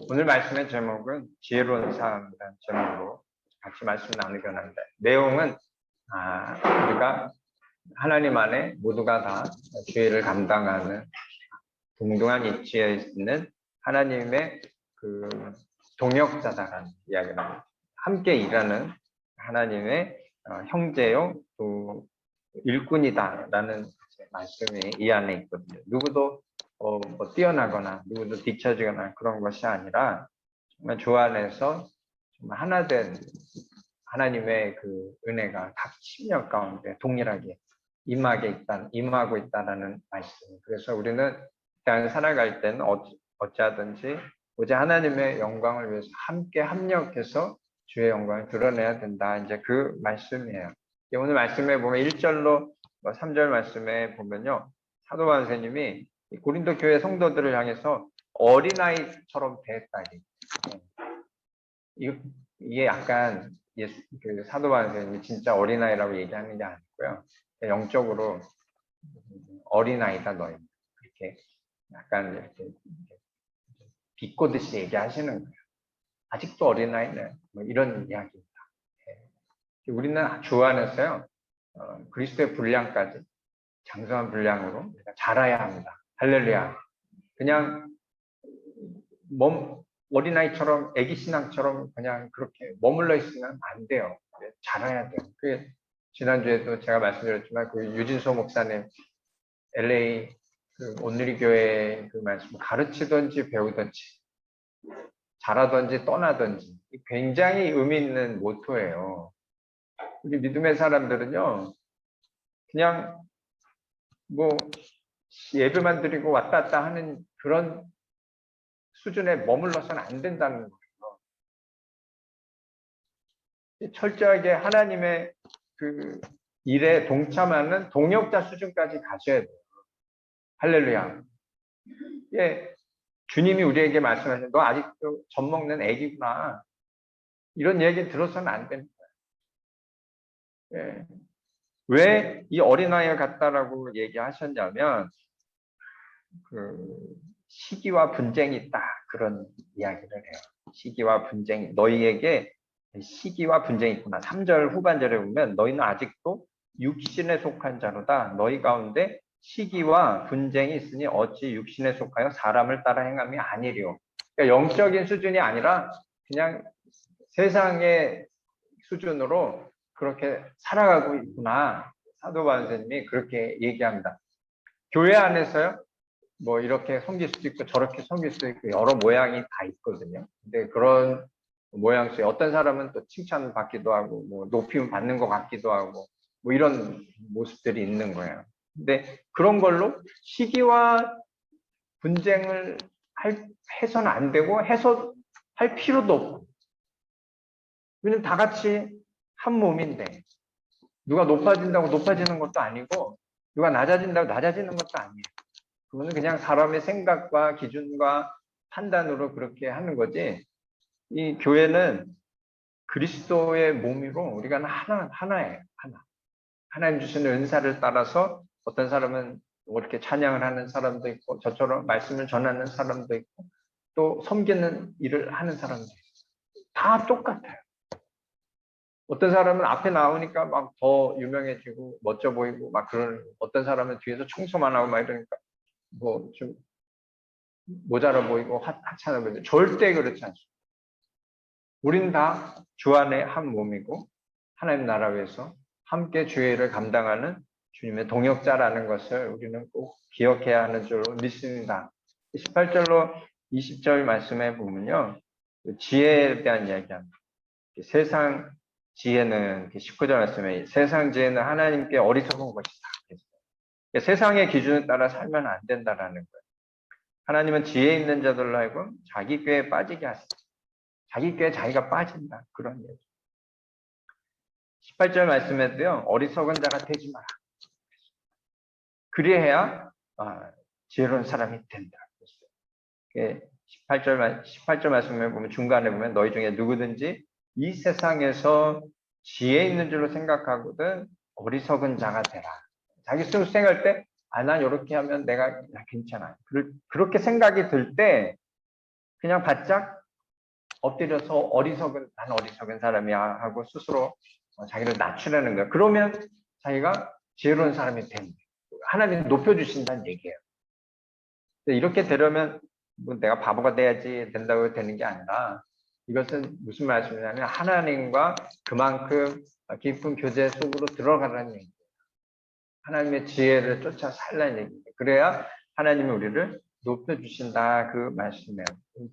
오늘 말씀의 제목은 지혜로운 삶이라는 제목으로 같이 말씀 나누게 하는데, 내용은 우리가 하나님 안에 모두가 다 지혜를 감당하는 동등한 위치에 있는 하나님의 그 동역자다라는 이야기입니다. 함께 일하는 하나님의 형제요 또 일꾼이다라는 말씀이 이 안에 있거든요. 누구도 뭐 뛰어나거나 누구도 뒤처지거나 그런 것이 아니라 정말 주 안에서 정말 하나 된 하나님의 그 은혜가 각 침략 가운데 동일하게 임하고 있다라는 말씀. 그래서 우리는 그냥 살아갈 때는 어찌하든지 오직 하나님의 영광을 위해서 함께 합력해서 주의 영광을 드러내야 된다. 이제 그 말씀이에요. 오늘 말씀에 보면 1절로 3절 말씀에 보면요, 사도 바울 선생님이 고린도 교회 성도들을 향해서 어린아이처럼 대했다. 이게 약간 그 사도 바울 선생님이 진짜 어린아이라고 얘기하는 게 아니고요, 영적으로 어린아이다 너희, 이렇게 약간 이렇게 비꼬듯이 얘기하시는 거예요. 아직도 어린아이네, 뭐 이런 이야기입니다. 우리는 주 안에서요, 그리스도의 분량까지 장성한 분량으로 자라야 합니다. 할렐루야. 그냥 어린아이처럼 애기 신앙처럼 그냥 그렇게 머물러 있으면 안 돼요. 자라야 돼요. 그 지난주에도 제가 말씀드렸지만 그 유진소 목사님 LA 그 온누리 교회 그 말씀, 가르치든지 배우든지 잘하든지 떠나든지, 굉장히 의미 있는 모토예요. 우리 믿음의 사람들은요, 그냥 뭐 예배만 드리고 왔다 갔다 하는 그런 수준에 머물러서는 안 된다는 거예요. 철저하게 하나님의 그 일에 동참하는 동역자 수준까지 가셔야 돼요. 할렐루야. 예, 주님이 우리에게 말씀하신, 너 아직도 젖 먹는 애기구나, 이런 얘기 들어서는 안 되는 거예요. 예. 왜 이 어린아이와 같다라고 얘기하셨냐면, 그 시기와 분쟁이 있다, 그런 이야기를 해요. 시기와 분쟁이, 너희에게 시기와 분쟁이 있구나. 3절 후반절에 보면 너희는 아직도 육신에 속한 자로다. 너희 가운데 시기와 분쟁이 있으니 어찌 육신에 속하여 사람을 따라 행함이 아니리요. 그러니까 영적인 수준이 아니라 그냥 세상의 수준으로 그렇게 살아가고 있구나. 사도 바울 선생님이 그렇게 얘기합니다. 교회 안에서요, 뭐 이렇게 섬길 수도 있고 저렇게 섬길 수도 있고 여러 모양이 다 있거든요. 근데 그런 모양 속에 어떤 사람은 또 칭찬을 받기도 하고 뭐 높임 받는 것 같기도 하고 뭐 이런 모습들이 있는 거예요. 근데 그런 걸로 시기와 분쟁을 해서는 안 되고 해서 할 필요도 없고, 우리는 다 같이 한 몸인데 누가 높아진다고 높아지는 것도 아니고 누가 낮아진다고 낮아지는 것도 아니에요. 그거는 그냥 사람의 생각과 기준과 판단으로 그렇게 하는 거지, 이 교회는 그리스도의 몸이고 우리가 하나예요. 하나. 하나님 주시는 은사를 따라서 어떤 사람은 이렇게 찬양을 하는 사람도 있고 저처럼 말씀을 전하는 사람도 있고 또 섬기는 일을 하는 사람도 있어요. 다 똑같아요. 어떤 사람은 앞에 나오니까 막 더 유명해지고 멋져 보이고 막 그런, 어떤 사람은 뒤에서 청소만 하고 막 이러니까 뭐 좀 모자라 보이고 하찮아 보이고, 절대 그렇지 않습니다. 우린 다 주 안에 한 몸이고 하나님 나라 위해서 함께 주의 일을 감당하는 주님의 동역자라는 것을 우리는 꼭 기억해야 하는 줄로 믿습니다. 18절로 20절 말씀에 보면요, 지혜에 대한 이야기합니다. 세상 지혜는, 19절 말씀에 세상 지혜는 하나님께 어리석은 것이다. 세상의 기준에 따라 살면 안 된다라는 거예요. 하나님은 지혜 있는 자들로 하여금 자기 꾀에 빠지게 하시다. 자기 꾀에 자기가 빠진다, 그런 얘기. 18절 말씀에도요, 어리석은 자가 되지 마라. 그리해야 지혜로운 사람이 된다. 18절 말씀에 보면 중간에 보면 너희 중에 누구든지 이 세상에서 지혜 있는 줄로 생각하거든 어리석은 자가 되라. 자기 스스로 생각할 때 난 이렇게 하면 내가 괜찮아. 그렇게 생각이 들 때 그냥 바짝 엎드려서 난 어리석은 사람이야 하고 스스로 자기를 낮추려는 거예요. 그러면 자기가 지혜로운 사람이 됩니다. 하나님 높여주신다는 얘기예요. 이렇게 되려면 뭐 내가 바보가 돼야지 된다고 되는 게 아니라 이것은 무슨 말씀이냐면 하나님과 그만큼 깊은 교제 속으로 들어가라는 얘기예요. 하나님의 지혜를 쫓아 살라는 얘기예요. 그래야 하나님이 우리를 높여주신다 그 말씀이에요.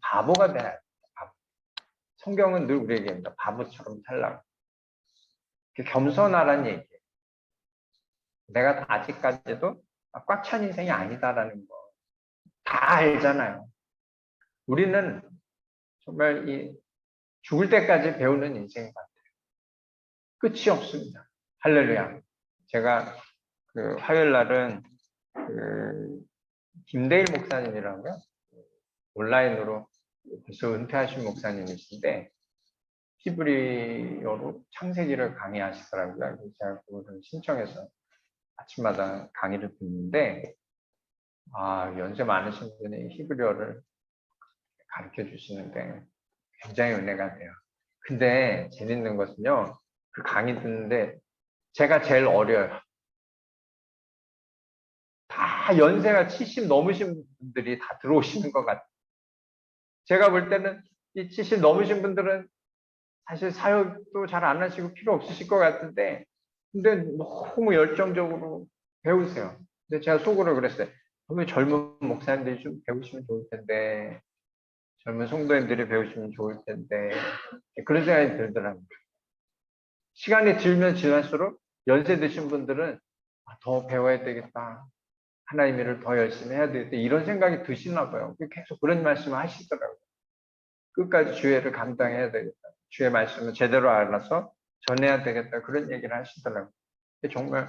바보가 돼야 돼요. 바보. 성경은 늘 우리에게 합니다. 바보처럼 살라고. 겸손하라는 얘기예요. 내가 아직까지도 꽉 찬 인생이 아니다라는 거 다 알잖아요. 우리는 정말 이 죽을 때까지 배우는 인생 같아요. 끝이 없습니다. 할렐루야. 제가 그 화요일 날은 그 김대일 목사님이라고요. 온라인으로 벌써 은퇴하신 목사님이신데 히브리어로 창세기를 강의하시더라고요. 그래서 제가 그거를 신청해서 아침마다 강의를 듣는데 연세 많으신 분이 히브리어를 가르쳐 주시는데 굉장히 은혜가 돼요. 근데 재밌는 것은요. 그 강의 듣는데 제가 제일 어려요. 다 연세가 70 넘으신 분들이 다 들어오시는 것 같아요. 제가 볼 때는 이 70 넘으신 분들은 사실 사역도 잘 안 하시고 필요 없으실 것 같은데 근데 너무 열정적으로 배우세요. 근데 제가 속으로 그랬어요. 너무 젊은 목사님들이 좀 배우시면 좋을 텐데 젊은 성도님들이 배우시면 좋을 텐데 그런 생각이 들더라고요. 시간이 들면 지날수록 연세 드신 분들은 더 배워야 되겠다. 하나님 일을 더 열심히 해야 되겠다. 이런 생각이 드시나 봐요. 계속 그런 말씀을 하시더라고요. 끝까지 주의를 감당해야 되겠다. 주의 말씀을 제대로 알아서 전해야 되겠다. 그런 얘기를 하시더라고요. 정말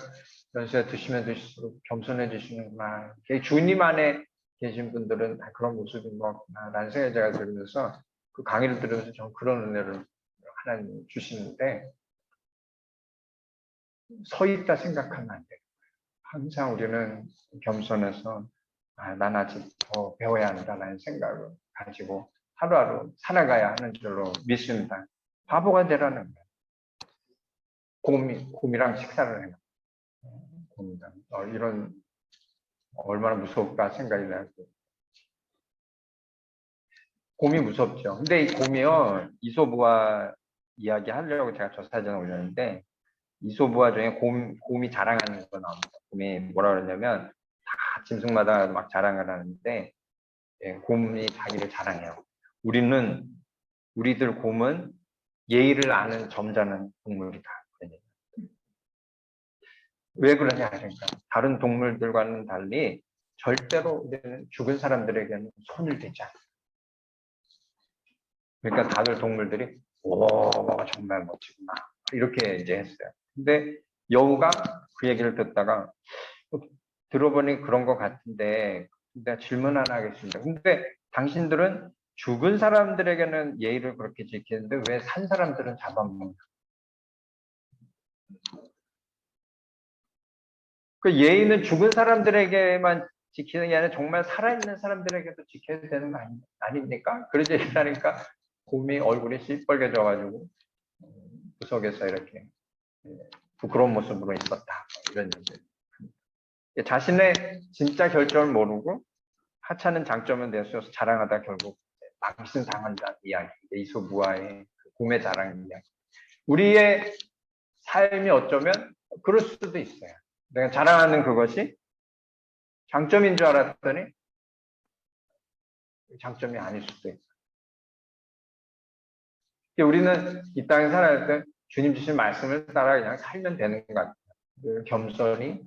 연세가 드시면 드실수록 겸손해지시는구나. 주님 안에 계신 분들은 다 그런 모습인 것 같구나라는 생각이 제가 들으면서 그 강의를 들으면서 전 그런 은혜를 하나님 주시는데 서 있다 생각하면 안 돼요. 항상 우리는 겸손해서 난 아직 더 배워야 한다는 생각을 가지고 하루하루 살아가야 하는 줄로 믿습니다. 바보가 되라는 거예요. 곰이랑 식사를 해요. 곰이랑. 이런 얼마나 무섭다 생각이 나요. 곰이 무섭죠. 근데 이 곰이요, 이솝우화 이야기 하려고 제가 저 사진을 올렸는데 이솝우화 중에 곰이 자랑하는 거 나옵니다. 곰이 뭐라 그러냐면 다 짐승마다 막 자랑을 하는데 곰이 자기를 자랑해요. 우리들 곰은 예의를 아는 점잖은 동물이다. 왜 그러냐 하니까 다른 동물들과는 달리 절대로 우리는 죽은 사람들에게는 손을 대지 않아요. 그러니까 다들 동물들이 정말 멋지구나 이렇게 이제 했어요. 근데 여우가 그 얘기를 듣다가 들어보니 그런 것 같은데 내가 질문 하나 하겠습니다. 근데 당신들은 죽은 사람들에게는 예의를 그렇게 지키는데 왜 산 사람들은 잡아먹는가? 그 예의는 죽은 사람들에게만 지키는 게 아니라 정말 살아있는 사람들에게도 지켜야 되는 거 아닙니까? 그러지 않으니까 곰이 얼굴이 시뻘개져가지고 구석에서 이렇게 부끄러운 모습으로 있었다. 이런 얘기. 자신의 진짜 결정을 모르고 하찮은 장점을 내세워서 자랑하다 결국 망신당한다는 이야기. 이솝우화의 곰의 자랑 이야기. 우리의 삶이 어쩌면 그럴 수도 있어요. 내가 자랑하는 그것이 장점인 줄 알았더니 장점이 아닐 수도 있어요. 우리는 이 땅에 살아갈 때 주님 주신 말씀을 따라 그냥 살면 되는 것 같아요. 겸손히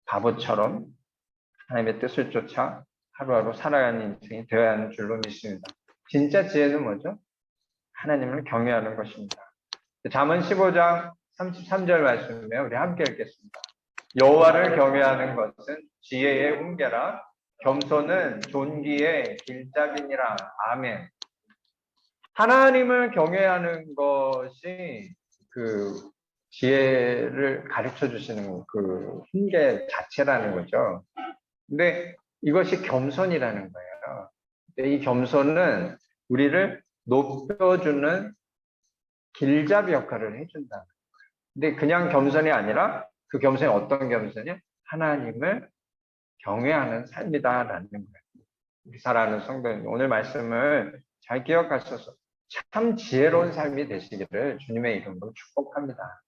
바보처럼 하나님의 뜻을 쫓아 하루하루 살아가는 인생이 되어야 하는 줄로 믿습니다. 진짜 지혜는 뭐죠? 하나님을 경외하는 것입니다. 잠언 15장 33절 말씀이에요. 우리 함께 읽겠습니다. 여호와를 경외하는 것은 지혜의 훈계라 겸손은 존귀의 길잡이니라. 아멘. 하나님을 경외하는 것이 그 지혜를 가르쳐 주시는 그 훈계 자체라는 거죠. 근데 이것이 겸손이라는 거예요. 근데 이 겸손은 우리를 높여주는 길잡이 역할을 해준다. 근데 그냥 겸손이 아니라 그 겸손이 어떤 겸손이? 하나님을 경외하는 삶이다라는 거예요. 우리 사랑하는 성도님, 오늘 말씀을 잘 기억하셔서 참 지혜로운 삶이 되시기를 주님의 이름으로 축복합니다.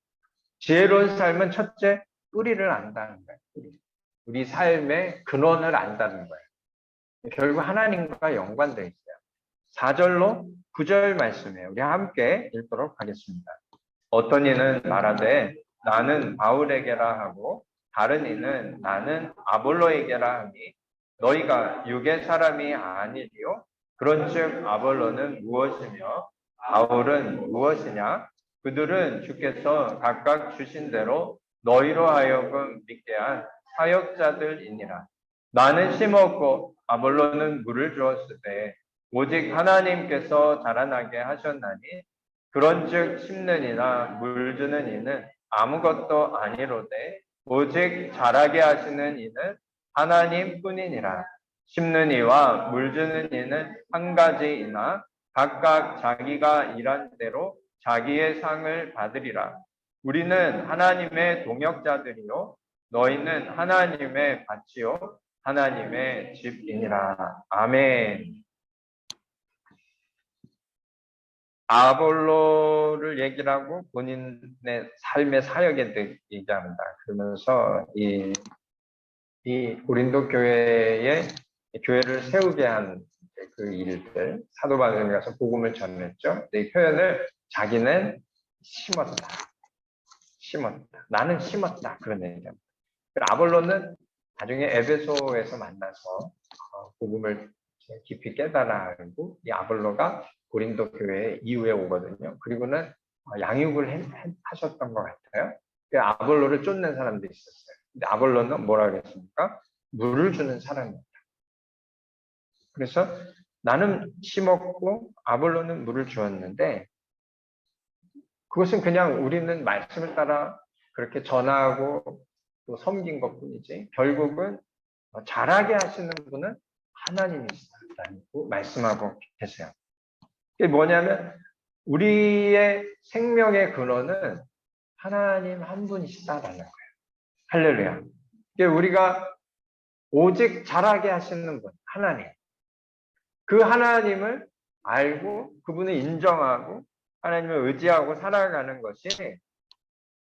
지혜로운 삶은 첫째, 뿌리를 안다는 거예요. 우리 삶의 근원을 안다는 거예요. 결국 하나님과 연관되어 있어요. 4절로 9절 말씀이에요. 우리 함께 읽도록 하겠습니다. 어떤 이는 말하되 나는 바울에게라 하고 다른 이는 나는 아볼로에게라 하니 너희가 육의 사람이 아니리요. 그런즉 아볼로는 무엇이며 바울은 무엇이냐? 그들은 주께서 각각 주신 대로 너희로 하여금 믿게 한 사역자들이니라. 나는 심었고 아볼로는 물을 주었으되 오직 하나님께서 자라나게 하셨나니 그런즉 심는 이나 물 주는 이는 아무것도 아니로되 오직 자라게 하시는 이는 하나님뿐이니라. 심는 이와 물 주는 이는 한 가지이나 각각 자기가 일한 대로 자기의 상을 받으리라. 우리는 하나님의 동역자들이요 너희는 하나님의 밭이요 하나님의 집이니라. 아멘. 아볼로를 얘기를 하고 본인의 삶의 사역에 얘기합니다. 그러면서 이 고린도 교회의 교회를 세우게 한 그 일들, 사도 바울이 가서 복음을 전했죠. 이 표현을 자기는 심었다. 나는 심었다. 그런 얘기입니다. 아볼로는 나중에 에베소에서 만나서 복음을 깊이 깨달아 알고 이 아볼로가 고린도 교회 이후에 오거든요. 그리고는 양육을 하셨던 것 같아요. 아볼로를 쫓는 사람도 있었어요. 근데 아볼로는 뭐라 그랬습니까? 물을 주는 사람이었다. 그래서 나는 심었고 아볼로는 물을 주었는데 그것은 그냥 우리는 말씀을 따라 그렇게 전하고 또 섬긴 것뿐이지 결국은 자라게 하시는 분은 하나님이시다라고 말씀하고 계세요. 이게 뭐냐면 우리의 생명의 근원은 하나님 한 분이시다라는 거예요. 할렐루야. 이게 우리가 오직 자라게 하시는 분, 하나님. 그 하나님을 알고 그분을 인정하고 하나님을 의지하고 살아가는 것이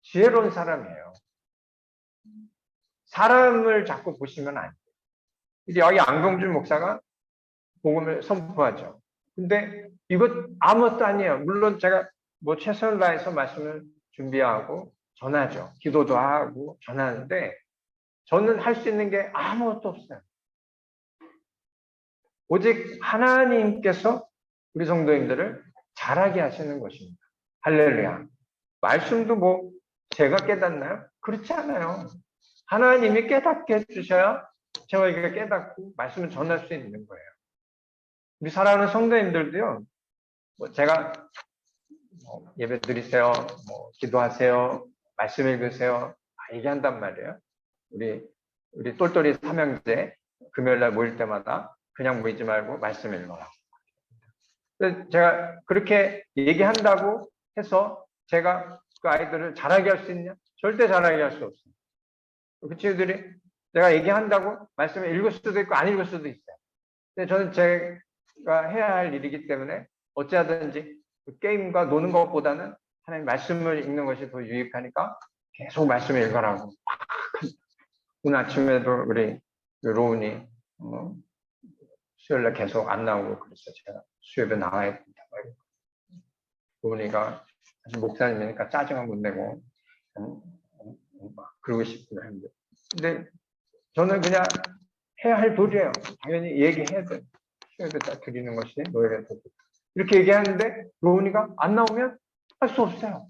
지혜로운 사람이에요. 사람을 자꾸 보시면 안 돼요. 이제 여기 안경준 목사가 복음을 선포하죠. 근데 이것 아무것도 아니에요. 물론 제가 뭐 최선을 다해서 말씀을 준비하고 전하죠. 기도도 하고 전하는데 저는 할 수 있는 게 아무것도 없어요. 오직 하나님께서 우리 성도님들을 자라게 하시는 것입니다. 할렐루야. 말씀도 뭐 제가 깨닫나요? 그렇지 않아요. 하나님이 깨닫게 해주셔야 저희가 깨닫고 말씀을 전할 수 있는 거예요. 우리 사랑하는 성도님들도요. 뭐 제가 예배 드리세요, 뭐 기도하세요, 말씀 읽으세요, 얘기한단 말이에요. 우리 똘똘이 삼형제 금요일날 모일 때마다 그냥 모이지 말고 말씀 읽어라. 제가 그렇게 얘기한다고 해서 제가 그 아이들을 잘하게 할 수 있냐? 절대 잘하게 할 수 없어요. 그 친구들이 제가 얘기한다고 말씀을 읽을 수도 있고 안 읽을 수도 있어요. 근데 저는 제가 해야 할 일이기 때문에 어찌하든지 게임과 노는 것보다는 하나님 말씀을 읽는 것이 더 유익하니까 계속 말씀을 읽으라고. 오늘 아침에도 우리 로운이 수요일날 계속 안 나오고 그래서 제가 수요일에 나와야 된다. 로운이가 사실 목사님이니까 짜증을 못 내고 막 그러고 싶고 했는데 근데 저는 그냥 해야 할 도리예요. 당연히 얘기해야 돼. 수요일에 딱 드리는 것이 노예의 도리. 이렇게 얘기하는데 로운이가 안 나오면 할 수 없어요.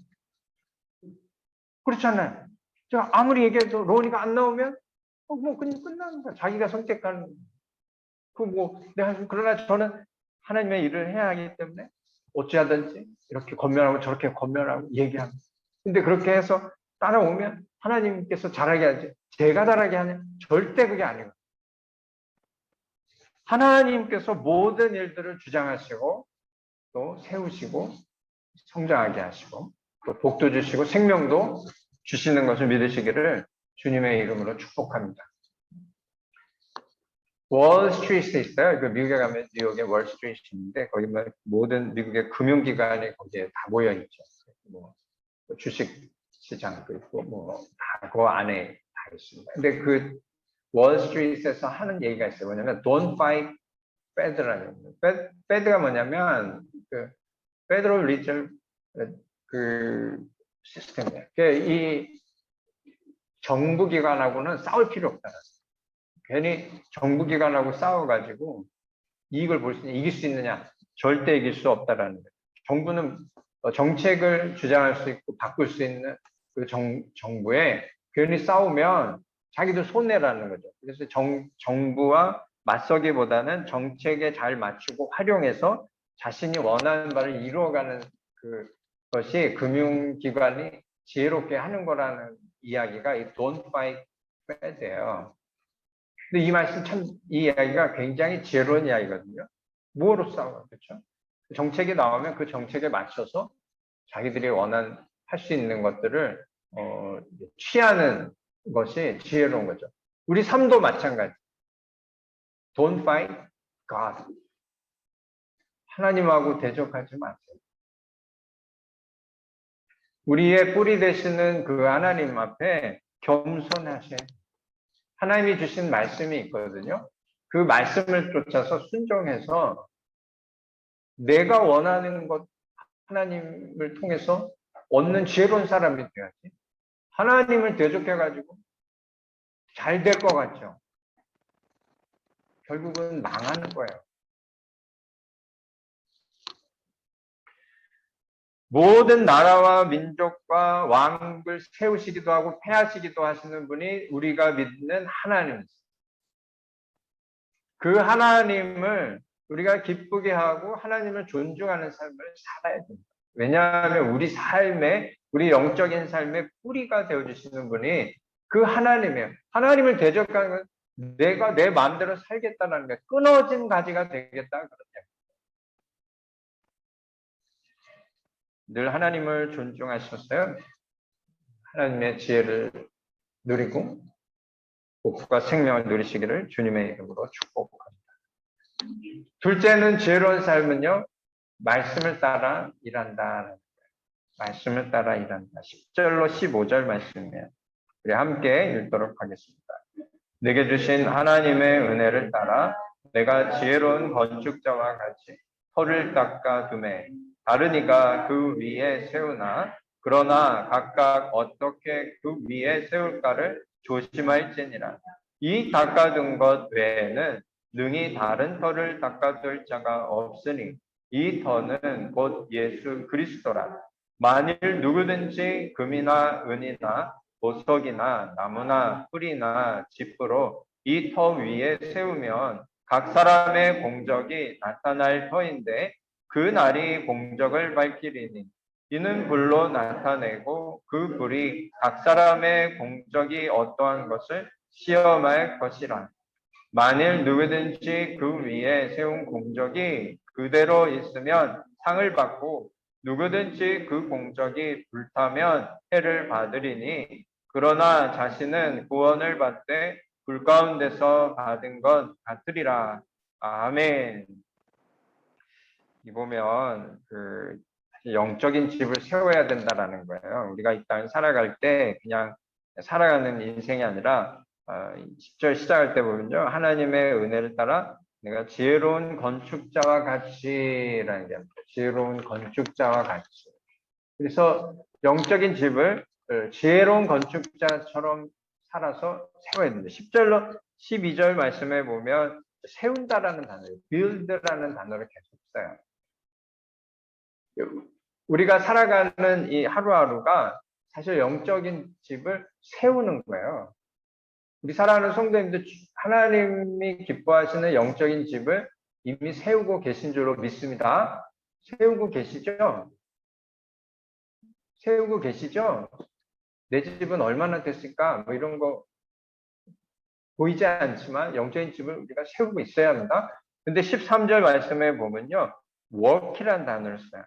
그렇잖아요. 제가 아무리 얘기해도 로운이가 안 나오면 뭐 그냥 끝나는 거야. 자기가 선택하는 내가 그러나 저는 하나님의 일을 해야 하기 때문에 어찌하든지 이렇게 권면하고 저렇게 권면하고 얘기하고 근데 그렇게 해서 따라오면 하나님께서 잘하게 하지 제가 잘하게 하냐? 절대 그게 아니에요. 하나님께서 모든 일들을 주장하시고 또 세우시고 성장하게 하시고 또 복도 주시고 생명도 주시는 것을 믿으시기를 주님의 이름으로 축복합니다. 월스트리트에 있어요. 그 미국에 가면 뉴욕에 월스트리트 있는데 거기 모든 미국의 금융기관이 거기에 다 모여 있죠. 뭐 주식 시장도 있고 뭐 다 그 안에 다 있습니다. 근데 그 월스트리트에서 하는 얘기가 있어요. 뭐냐면 Don't fight Fed라는 Fed가 뭐냐면 그 Federal Reserve 그 시스템이에요. 이 정부 기관하고는 싸울 필요 없다. 괜히 정부 기관하고 싸워가지고 이익을 볼 수 있는, 이길 수 있느냐? 절대 이길 수 없다라는 거예요. 정부는 정책을 주장할 수 있고 바꿀 수 있는 그 정부에 괜히 싸우면 자기도 손해라는 거죠. 그래서 정부와 맞서기보다는 정책에 잘 맞추고 활용해서 자신이 원하는 바를 이루어가는 그것이 금융기관이 지혜롭게 하는 거라는 이야기가 이 Don't Fight Fed예요. 근데 이 말씀 참, 이 이야기가 굉장히 지혜로운 이야기거든요. 뭐로 싸워요? 그렇죠? 정책이 나오면 그 정책에 맞춰서 자기들이 할 수 있는 것들을 취하는 것이 지혜로운 거죠. 우리 삶도 마찬가지. Don't fight God. 하나님하고 대적하지 마세요. 우리의 뿌리 되시는 그 하나님 앞에 겸손하세요. 하나님이 주신 말씀이 있거든요. 그 말씀을 쫓아서 순종해서 내가 원하는 것 하나님을 통해서 얻는 지혜로운 사람이 되어야지. 하나님을 대적해가지고 잘 될 것 같죠. 결국은 망하는 거예요. 모든 나라와 민족과 왕을 세우시기도 하고 패하시기도 하시는 분이 우리가 믿는 하나님이세요. 그 하나님을 우리가 기쁘게 하고 하나님을 존중하는 삶을 살아야 됩니다. 왜냐하면 우리 영적인 삶의 뿌리가 되어주시는 분이 그 하나님이에요. 하나님을 대적하는 건 내가 내 마음대로 살겠다는 게 끊어진 가지가 되겠다 그러죠. 늘 하나님을 존중하셨어요. 하나님의 지혜를 누리고 복과 생명을 누리시기를 주님의 이름으로 축복합니다. 둘째는 지혜로운 삶은요. 말씀을 따라 일한다. 말씀을 따라 일한다. 10절로 15절 말씀이에요. 우리 함께 읽도록 하겠습니다. 내게 주신 하나님의 은혜를 따라 내가 지혜로운 건축자와 같이 터를 닦아 두매 다른 이가 그 위에 세우나 그러나 각각 어떻게 그 위에 세울까를 조심할지니라. 이 닦아둔 것 외에는 능히 다른 터를 닦아둘 자가 없으니 이 터는 곧 예수 그리스도라. 만일 누구든지 금이나 은이나 보석이나 나무나 풀이나 짚으로 이 터 위에 세우면 각 사람의 공적이 나타날 터인데 그 날이 공적을 밝히리니 이는 불로 나타내고 그 불이 각 사람의 공적이 어떠한 것을 시험할 것이라. 만일 누구든지 그 위에 세운 공적이 그대로 있으면 상을 받고 누구든지 그 공적이 불타면 해를 받으리니 그러나 자신은 구원을 받되 불 가운데서 받은 것 같으리라. 아멘. 이 보면 영적인 집을 세워야 된다라는 거예요. 우리가 이 땅을 살아갈 때 그냥 살아가는 인생이 아니라 10절 시작할 때 보면요. 하나님의 은혜를 따라 내가 지혜로운 건축자와 같이라는 게 지혜로운 건축자와 같이. 그래서 영적인 집을 지혜로운 건축자처럼 살아서 세워야 됩니다. 10절로 12절 말씀에 보면 세운다라는 단어예요. build라는 단어를 계속 써요. 우리가 살아가는 이 하루하루가 사실 영적인 집을 세우는 거예요. 우리 사랑하는 성도님들 하나님이 기뻐하시는 영적인 집을 이미 세우고 계신 줄로 믿습니다. 세우고 계시죠? 세우고 계시죠? 내 집은 얼마나 됐을까? 뭐 이런 거 보이지 않지만 영적인 집을 우리가 세우고 있어야 합니다. 근데 13절 말씀에 보면요. work이라는 단어를 써요.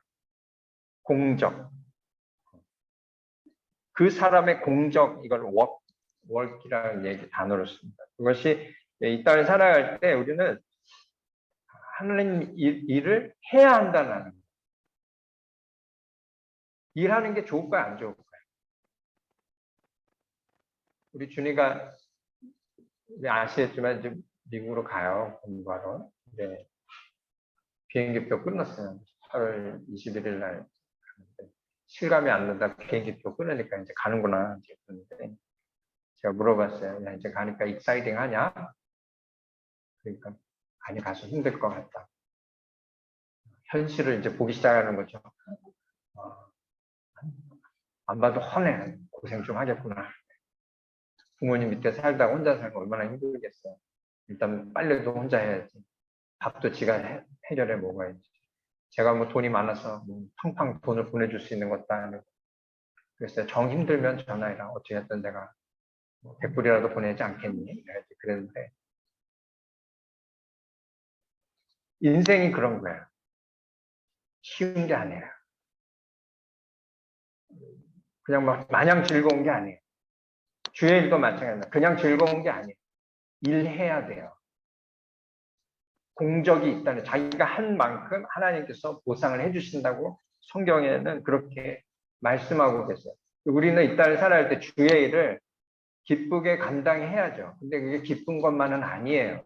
공적. 그 사람의 공적, 이걸 work이라는 얘기 단어를 씁니다. 그것이 이 땅을 살아갈 때 우리는 하나님 일을 해야 한다는 거예요. 일하는 게 좋을까요, 안 좋을까요? 우리 준이가 아시겠지만 지금 미국으로 가요, 공부하러. 네. 비행기표 끊었어요. 8월 21일 날 가는데 실감이 안 난다. 비행기표 끊으니까 이제 가는구나. 그런데 제가 물어봤어요. 야, 이제 가니까 익사이딩 하냐? 그러니까 아니, 가서 힘들 것 같다. 현실을 이제 보기 시작하는 거죠. 안 봐도 훤해. 고생 좀 하겠구나. 부모님 밑에 살다가 혼자 살고 얼마나 힘들겠어요. 일단 빨래도 혼자 해야지. 밥도 지가 해결해 먹어야지. 제가 뭐 돈이 많아서 뭐 팡팡 돈을 보내줄 수 있는 것도 아니고. 그래서 정 힘들면 전화해라. 어찌됐든 내가 100불이라도 보내지 않겠니? 그랬는데 인생이 그런 거야. 쉬운 게 아니에요. 그냥 막 마냥 즐거운 게 아니에요. 주의 일도 마찬가지입니다. 그냥 즐거운 게 아니에요. 일해야 돼요. 공적이 있다는, 자기가 한 만큼 하나님께서 보상을 해주신다고 성경에는 그렇게 말씀하고 계세요. 우리는 이 땅을 살아갈 때 주의 일을 기쁘게 감당해야죠. 근데 그게 기쁜 것만은 아니에요.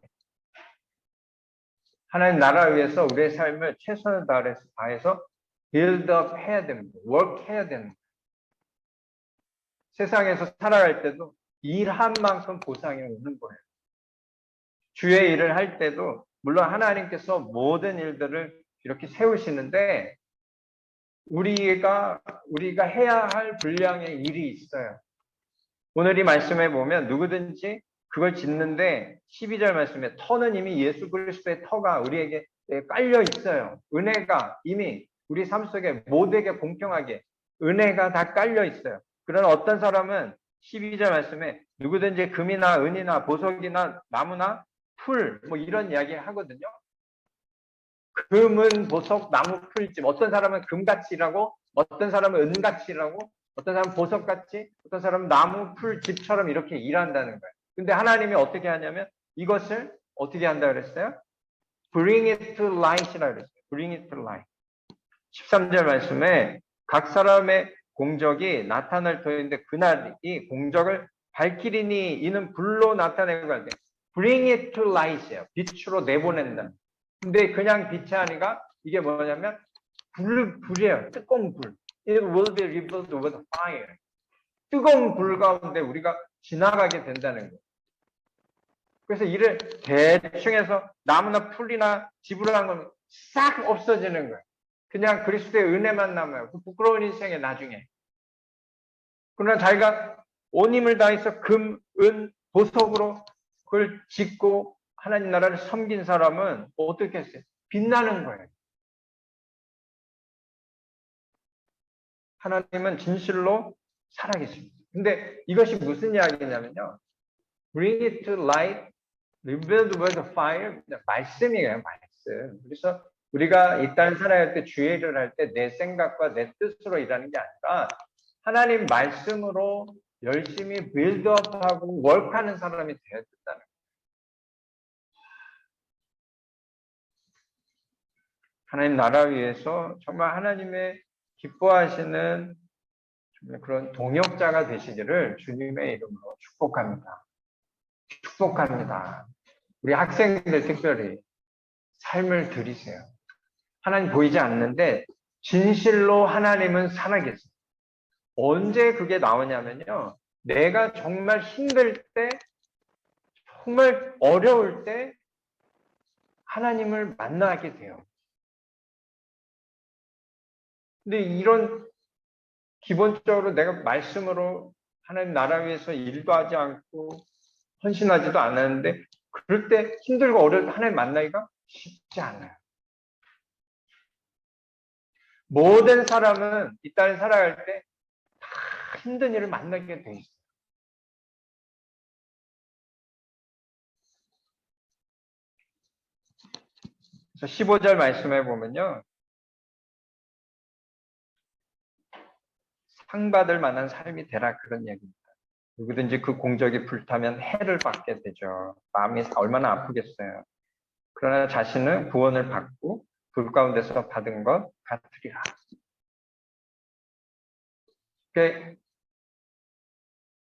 하나님 나라 위해서 우리의 삶을 최선을 다해서 빌드업 해야 됩니다. 워크 해야 됩니다. 세상에서 살아갈 때도 일한 만큼 보상이 오는 거예요. 주의 일을 할 때도 물론 하나님께서 모든 일들을 이렇게 세우시는데 우리가 해야 할 분량의 일이 있어요. 오늘 이 말씀에 보면 누구든지 그걸 짓는데 12절 말씀에 터는 이미 예수 그리스도의 터가 우리에게 깔려 있어요. 은혜가 이미 우리 삶 속에 모두에게 공평하게 은혜가 다 깔려 있어요. 그러나 어떤 사람은 12절 말씀에 누구든지 금이나 은이나 보석이나 나무나 풀 뭐 이런 이야기 하거든요. 금은 보석, 나무, 풀집. 어떤 사람은 금같이 일하고 어떤 사람은 은같이 일하고 어떤 사람은 보석같이 어떤 사람은 나무, 풀, 집처럼 이렇게 일한다는 거예요. 근데 하나님이 어떻게 하냐면 이것을 어떻게 한다 그랬어요? Bring it to light이라고 그랬어요. Bring it to light. 13절 말씀에 각 사람의 공적이 나타날 터인데 그날 이 공적을 밝히리니 이는 불로 나타내고 할 때 Bring it to light이에요. 빛으로 내보낸다. 근데 그냥 빛이 아니라 이게 뭐냐면 불이에요. 뜨거운 불. It will be revealed with fire. 뜨거운 불 가운데 우리가 지나가게 된다는 거예요. 그래서 이를 대충 해서 나무나 풀이나 집으로 한 건 싹 없어지는 거예요. 그냥 그리스도의 은혜만 남아요. 그 부끄러운 인생에 나중에. 그러나 자기가 온 힘을 다해서 금, 은, 보석으로 그걸 짓고 하나님 나라를 섬긴 사람은 어떻게 했어요? 빛나는 거예요. 하나님은 진실로 살아계십니다. 근데 이것이 무슨 이야기냐면요. Bring it to light, revealed by the fire. 말씀이에요, 말씀. 그래서 우리가 이 땅을 살아갈 때 주의 일을 할 때 내 생각과 내 뜻으로 일하는 게 아니라 하나님 말씀으로 열심히 빌드업하고 월크하는 사람이 되어야 된다는 거예요. 하나님 나라 위해서 정말 하나님의 기뻐하시는 그런 동역자가 되시기를 주님의 이름으로 축복합니다. 축복합니다. 우리 학생들 특별히 삶을 들이세요. 하나님 보이지 않는데 진실로 하나님은 살아계세요. 언제 그게 나오냐면요. 내가 정말 힘들 때, 정말 어려울 때 하나님을 만나게 돼요. 근데 이런 기본적으로 내가 말씀으로 하나님 나라 위해서 일도 하지 않고 헌신하지도 않았는데 그럴 때 힘들고 어려울 때 하나님 만나기가 쉽지 않아요. 모든 사람은 이 땅에 살아갈 때 다 힘든 일을 만나게 돼 있어요. 그래서 15절 말씀해 보면요. 상 받을 만한 삶이 되라 그런 얘기입니다. 누구든지 그 공적이 불타면 해를 받게 되죠. 마음이 얼마나 아프겠어요. 그러나 자신은 구원을 받고 불 가운데서 받은 것 같으리라.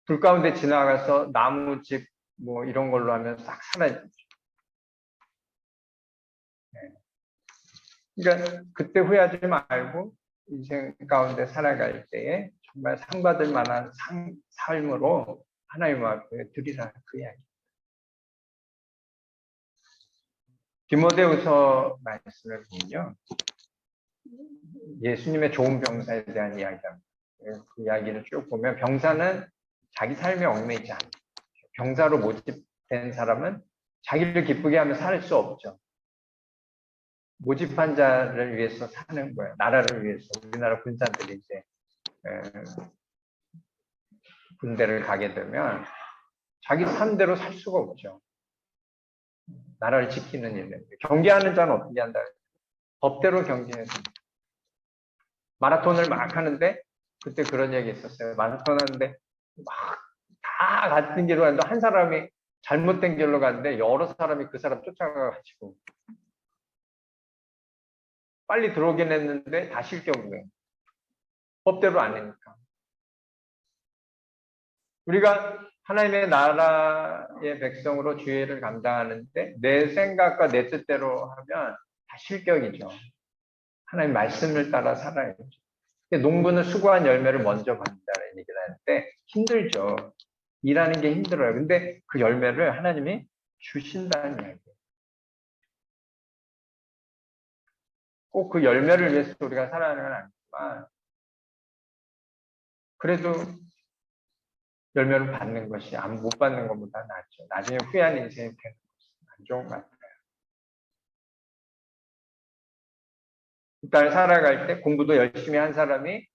불 가운데 지나가서 나무 집 뭐 이런 걸로 하면 싹 사라지죠. 그러니까 그때 후회하지 말고 인생 가운데 살아갈 때에 정말 상 받을 만한 삶으로 하나님 앞에 드리라 그 이야기. 디모데후서 말씀을 보면요. 예수님의 좋은 병사에 대한 이야기입니다. 그 이야기를 쭉 보면 병사는 자기 삶에 얽매이지 않아요. 병사로 모집된 사람은 자기를 기쁘게 하며 살 수 없죠. 모집한 자를 위해서 사는 거예요. 나라를 위해서. 우리나라 군사들이 이제 군대를 가게 되면 자기 삶대로 살 수가 없죠. 나라를 지키는 일인데 경계하는 자는 어떻게 한다? 법대로 경계해야 됩니다. 마라톤을 막 하는데 그때 그런 얘기 있었어요. 마라톤 하는데 막 다 같은 길로 가는데 한 사람이 잘못된 길로 가는데 여러 사람이 그 사람 쫓아가가지고 빨리 들어오긴 했는데 다 실격이에요. 법대로 안 하니까. 우리가 하나님의 나라의 백성으로 주의를 감당하는데 내 생각과 내 뜻대로 하면 다 실격이죠. 하나님 말씀을 따라 살아야죠. 농부는 수고한 열매를 먼저 받는다는 얘기를 하는데 힘들죠. 일하는 게 힘들어요. 근데 그 열매를 하나님이 주신다는 이야기예요. 꼭 그 열매를 위해서 우리가 살아가는 건 아니지만 그래도 열매를 받는 것이 못 받는 것보다 낫죠. 나중에 후회하는 인생이 되는 것은 안 좋은 것 같아요. 이 땅을 살아갈 때 공부도 열심히 한 사람이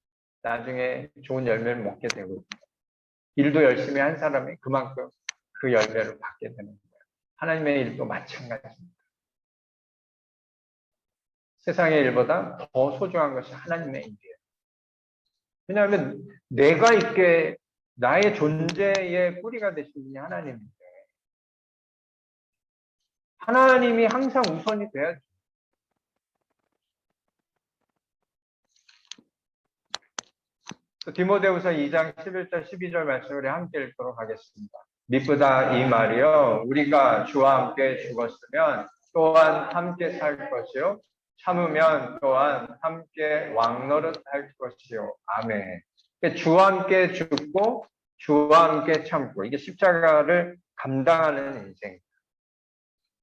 나중에 좋은 열매를 먹게 되고 일도 열심히 한 사람이 그만큼 그 열매를 받게 되는 거예요. 하나님의 일도 마찬가지입니다. 세상의 일보다 더 소중한 것이 하나님의 일이에요. 왜냐하면 내가 있게 나의 존재의 뿌리가 되신 분이 하나님인데 하나님이 항상 우선이 돼야죠. 디모데후서 2장 11절 12절 말씀을 함께 읽도록 하겠습니다. 미쁘다 이 말이요 우리가 주와 함께 죽었으면 또한 함께 살 것이요 참으면 또한 함께 왕노릇할 것이요 아멘. 주와 함께 죽고 주와 함께 참고 이게 십자가를 감당하는 인생.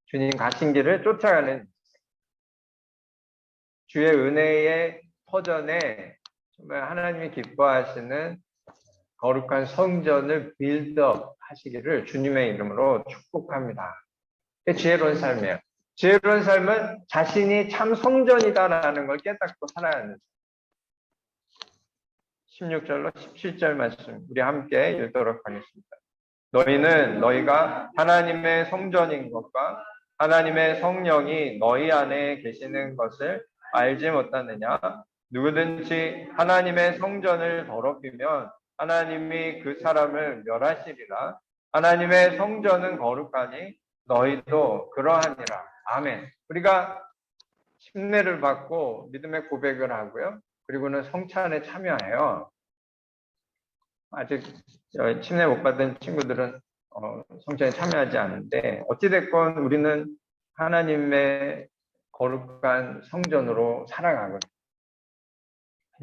주님 가신 길을 쫓아가는 인생. 주의 은혜의 터전에 정말 하나님이 기뻐하시는 거룩한 성전을 빌드업 하시기를 주님의 이름으로 축복합니다. 지혜로운 삶이에요. 지혜로운 삶은 자신이 참 성전이다라는 걸 깨닫고 살아야 하는 16절로 17절 말씀 우리 함께 읽도록 하겠습니다. 너희는 너희가 하나님의 성전인 것과 하나님의 성령이 너희 안에 계시는 것을 알지 못하느냐? 누구든지 하나님의 성전을 더럽히면 하나님이 그 사람을 멸하시리라. 하나님의 성전은 거룩하니 너희도 그러하니라. 아멘. 우리가 침례를 받고 믿음의 고백을 하고요. 그리고는 성찬에 참여해요. 아직 침례 못 받은 친구들은 성찬에 참여하지 않는데 어찌됐건 우리는 하나님의 거룩한 성전으로 살아가거든요.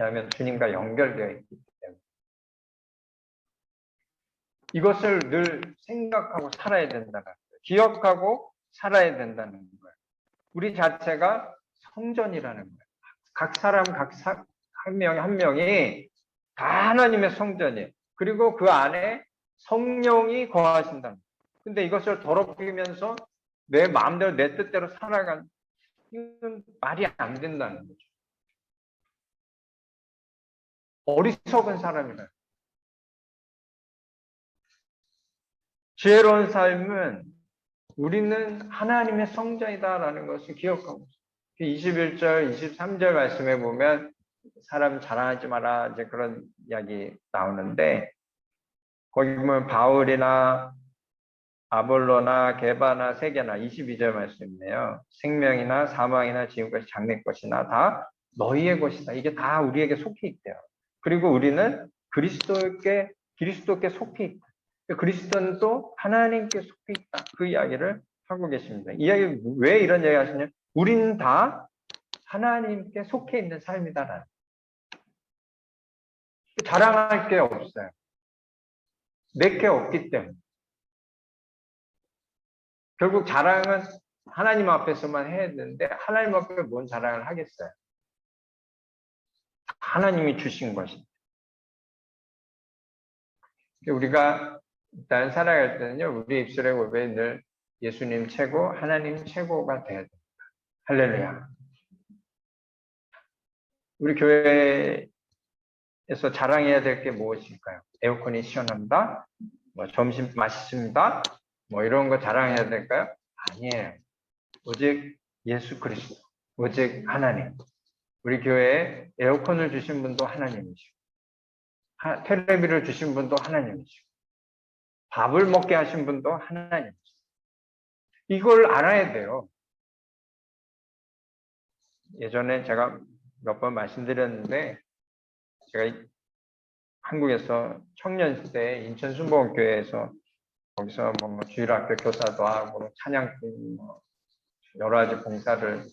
왜냐하면 주님과 연결되어 있기 때문에. 이것을 늘 생각하고 살아야 된다는 거예요. 기억하고 살아야 된다는 거예요. 우리 자체가 성전이라는 거예요. 각 사람, 한 명이 한 명이 다 하나님의 성전이에요. 그리고 그 안에 성령이 거하신다는 거예요. 근데 이것을 더럽히면서 내 마음대로 내 뜻대로 살아간 이건 말이 안 된다는 거죠. 어리석은 사람이다. 지혜로운 삶은 우리는 하나님의 성전이다라는 것을 기억하고 있어요. 21절, 23절 말씀에 보면 사람 자랑하지 마라 이제 그런 이야기 나오는데 거기 보면 바울이나 아볼로나 게바나 세게나 22절 말씀이네요. 생명이나 사망이나 지금까지 장래 것이나 다 너희의 것이다. 이게 다 우리에게 속해 있대요. 그리고 우리는 그리스도께 속해 있다. 그리스도는 또 하나님께 속해 있다. 그 이야기를 하고 계십니다. 이야기 왜 이런 이야기 하시냐면 우리는 다 하나님께 속해 있는 삶이다라는. 자랑할 게 없어요. 내게 없기 때문에. 결국 자랑은 하나님 앞에서만 해야 되는데 하나님 앞에 뭔 자랑을 하겠어요? 하나님이 주신 것입니다. 우리가 일단 살아갈 때는요. 우리 입술의 고백이 늘 예수님 최고, 하나님 최고가 돼야 됩니다. 할렐루야. 우리 교회에서 자랑해야 될 게 무엇일까요? 에어컨이 시원합니다. 뭐 점심 맛있습니다. 뭐 이런 거 자랑해야 될까요? 아니에요. 오직 예수 그리스도, 오직 하나님. 우리 교회에 에어컨을 주신 분도 하나님이시고, 텔레비를 주신 분도 하나님이시고, 밥을 먹게 하신 분도 하나님이시고. 이걸 알아야 돼요. 예전에 제가 몇 번 말씀드렸는데, 제가 한국에서 청년 시대에 인천 순복음교회에서 거기서 뭐 주일학교 교사도 하고 찬양팀 뭐 여러 가지 봉사를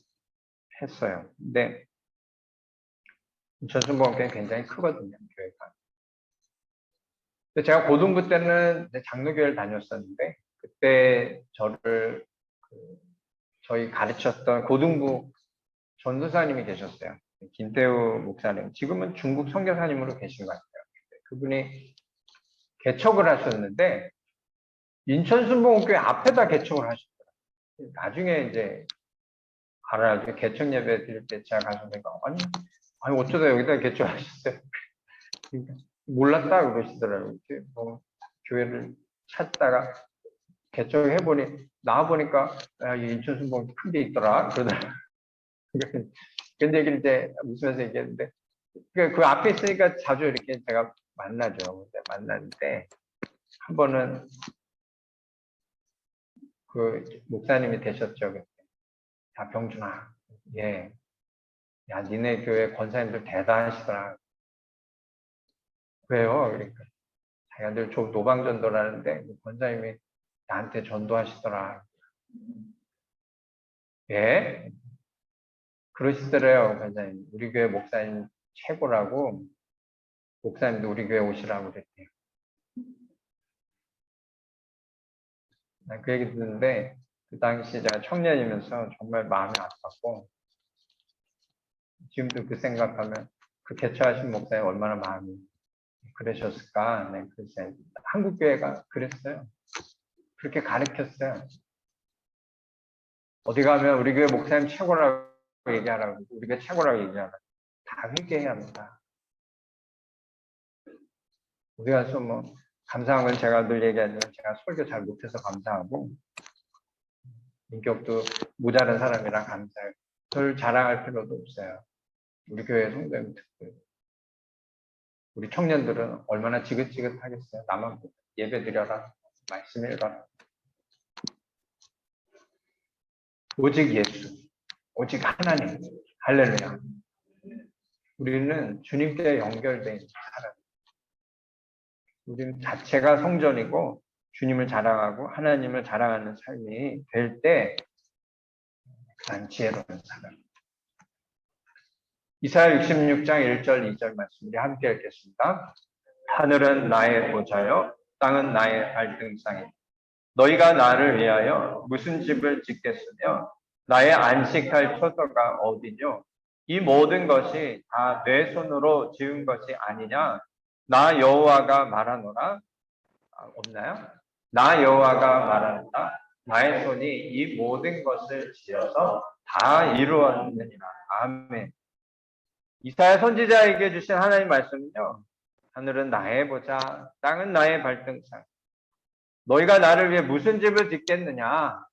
했어요. 근데 인천 순복음교회 굉장히 크거든요, 교회가. 근데 제가 고등부 때는 장로교회를 다녔었는데 그때 저를 저희 가르쳤던 고등부 전도사님이 계셨어요. 김태우 목사님. 지금은 중국 선교사님으로 계신 것 같아요. 그분이 개척을 하셨는데 인천 순복음교회 앞에다 개척을 하셨더라고요. 나중에 이제 알아요. 개척 예배 드릴 때 제가 가서 내가 아니 어쩌다 여기다 개척하셨어요. 그러니까 몰랐다 그러시더라고요. 뭐 교회를 찾다가 개척해보니 나와보니까 인천 순복음 큰 게 있더라 그러더라고요. 근데 얘기를 이제 웃으면서 얘기했는데 그 앞에 있으니까 자주 이렇게 제가 만나죠. 만나는데 한 번은 그 목사님이 되셨죠. 야 병준아, 예, 야 니네 교회 권사님들 대단하시더라. 왜요? 그러니까 자기가 늘 좀 노방전도라는데 권사님이 나한테 전도하시더라. 예? 그러시더래요, 권사님. 우리 교회 목사님 최고라고 목사님도 우리 교회 오시라고 그랬대요. 난 그 얘기 듣는데 그 당시 제가 청년이면서 정말 마음이 아팠고 지금도 그 생각하면 그 개최하신 목사님 얼마나 마음이 그러셨을까. 네, 글쎄 한국 교회가 그랬어요. 그렇게 가르쳤어요. 어디 가면 우리 교회 목사님 최고라고 얘기하라고 우리 교회 최고라고 얘기하라고 다 회개해야 합니다. 어디 가서 뭐 감사한 건 제가 늘 얘기하지만 제가 설교 잘 못해서 감사하고 인격도 모자란 사람이라 감사해요. 별 자랑할 필요도 없어요. 우리 교회 성도님 특별히. 우리 청년들은 얼마나 지긋지긋하겠어요. 나만 예배 드려라. 말씀 읽어라. 오직 예수. 오직 하나님. 할렐루야. 우리는 주님께 연결된 사람. 우리는 자체가 성전이고 주님을 자랑하고 하나님을 자랑하는 삶이 될 때 가장 지혜로운 사람. 이사야 66장 1절 2절 말씀 우리 함께 읽겠습니다. 하늘은 나의 보좌요 땅은 나의 발등상이다. 너희가 나를 위하여 무슨 집을 짓겠으며 나의 안식할 처소가 어디뇨? 이 모든 것이 다 내 손으로 지은 것이 아니냐? 나 여호와가 말하노라. 없나요? 나 여호와가 말한다. 나의 손이 이 모든 것을 지어서 다 이루었느니라. 아멘. 이사야 선지자에게 주신 하나님 말씀은요. 하늘은 나의 보좌, 땅은 나의 발등상. 너희가 나를 위해 무슨 집을 짓겠느냐?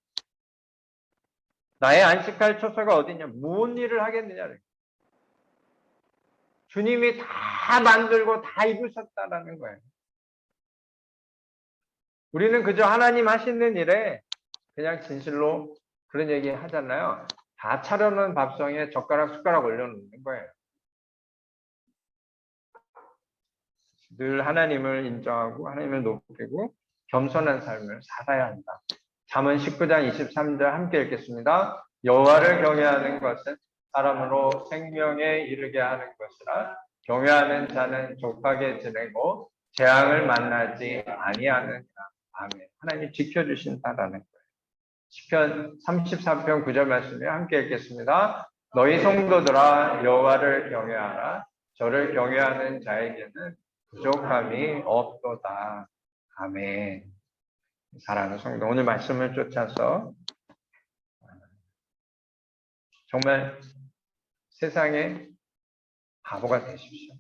나의 안식할 처소가 어디냐? 무슨 일을 하겠느냐? 주님이 다 만들고 다 이루셨다라는 거예요. 우리는 그저 하나님 하시는 일에 그냥 진실로 그런 얘기 하잖아요. 다 차려놓은 밥상에 젓가락 숟가락 올려놓는 거예요. 늘 하나님을 인정하고 하나님을 높이고 겸손한 삶을 살아야 한다. 잠언 19장 23절 함께 읽겠습니다. 여호와를 경외하는 것은 사람으로 생명에 이르게 하는 것이라 경외하는 자는 족하게 지내고 재앙을 만나지 아니하느니라. 아멘. 하나님 지켜주신다라는 거예요. 시편 34편 9절 말씀에 함께 읽겠습니다. 너희 성도들아 여호와를 경외하라. 저를 경외하는 자에게는 부족함이 없도다. 아멘. 사랑하는 성도, 오늘 말씀을 쫓아서 정말 세상의 바보가 되십시오.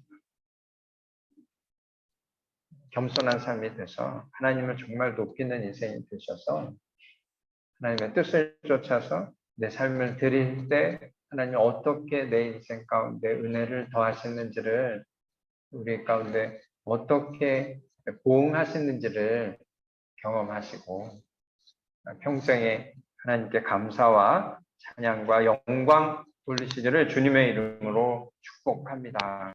겸손한 삶이 돼서 하나님을 정말 높이는 인생이 되셔서 하나님의 뜻을 쫓아서 내 삶을 드릴 때 하나님 어떻게 내 인생 가운데 은혜를 더하시는지를 우리 가운데 어떻게 보응하시는지를 경험하시고 평생에 하나님께 감사와 찬양과 영광 돌리시기를 주님의 이름으로 축복합니다.